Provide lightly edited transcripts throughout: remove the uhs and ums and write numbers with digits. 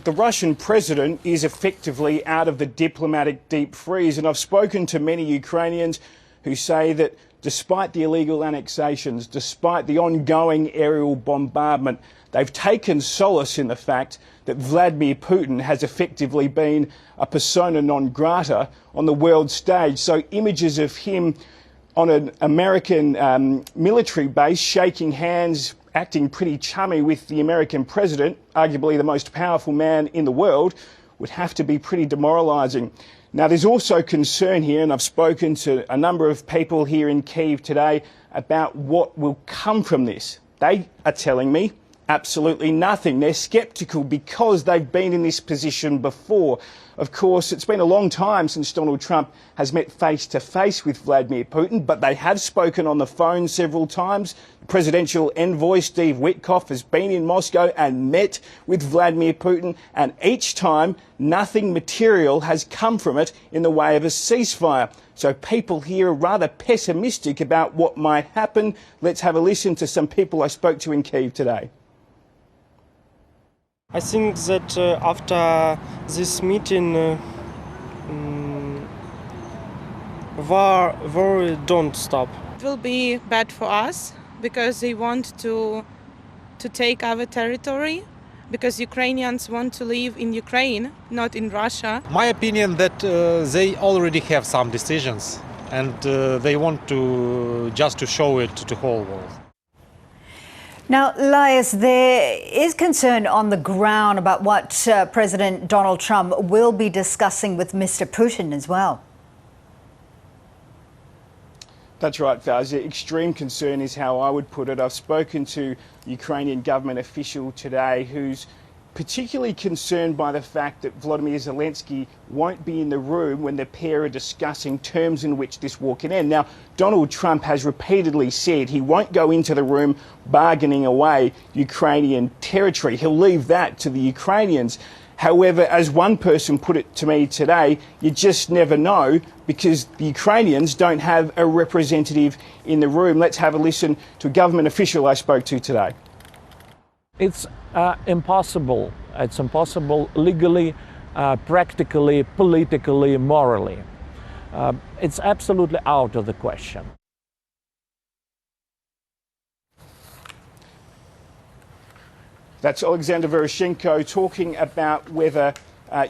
the Russian president is effectively out of the diplomatic deep freeze, and I've spoken to many Ukrainians who say that despite the illegal annexations, despite the ongoing aerial bombardment, they've taken solace in the fact that Vladimir Putin has effectively been a persona non grata on the world stage. So images of him on an American military base shaking hands, acting pretty chummy with the American president, arguably the most powerful man in the world, would have to be pretty demoralising. Now, there's also concern here, and I've spoken to a number of people here in Kyiv today about what will come from this. They are telling me absolutely nothing. They're sceptical because they've been in this position before. Of course, it's been a long time since Donald Trump has met face-to-face with Vladimir Putin, but they have spoken on the phone several times. Presidential envoy Steve Witkoff has been in Moscow and met with Vladimir Putin, and each time nothing material has come from it in the way of a ceasefire. So people here are rather pessimistic about what might happen. Let's have a listen to some people I spoke to in Kyiv today. I think that after this meeting, war don't stop. It will be bad for us because they want to take our territory, because Ukrainians want to live in Ukraine, not in Russia. My opinion that they already have some decisions, and they want to just to show it to the whole world. Now, Laius, there is concern on the ground about what President Donald Trump will be discussing with Mr. Putin as well. That's right, Fauzi. Extreme concern is how I would put it. I've spoken to a Ukrainian government official today who's particularly concerned by the fact that Volodymyr Zelensky won't be in the room when the pair are discussing terms in which this war can end. Now, Donald Trump has repeatedly said he won't go into the room bargaining away Ukrainian territory. He'll leave that to the Ukrainians. However, as one person put it to me today, you just never know because the Ukrainians don't have a representative in the room. Let's have a listen to a government official I spoke to today. It's impossible. It's impossible legally, practically, politically, morally. It's absolutely out of the question. That's Alexander Veroshenko talking about whether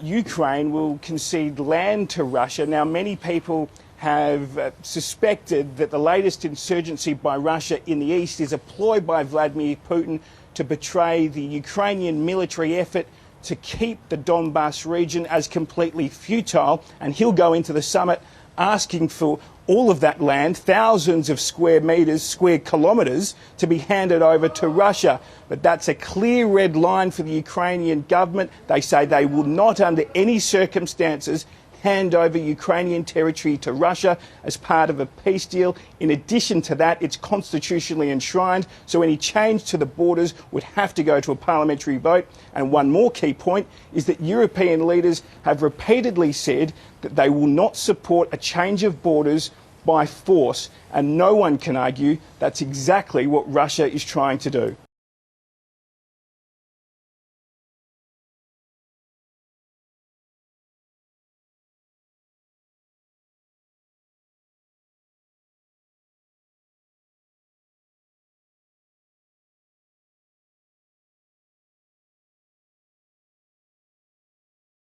Ukraine will concede land to Russia. Now, many people have suspected that the latest insurgency by Russia in the east is a ploy by Vladimir Putin to betray the Ukrainian military effort to keep the Donbass region as completely futile, and he'll go into the summit asking for all of that land, thousands of square metres, square kilometres, to be handed over to Russia. But that's a clear red line for the Ukrainian government. They say they will not, under any circumstances, hand over Ukrainian territory to Russia as part of a peace deal. In addition to that, it's constitutionally enshrined, so any change to the borders would have to go to a parliamentary vote. And one more key point is that European leaders have repeatedly said that they will not support a change of borders by force, and no one can argue that's exactly what Russia is trying to do.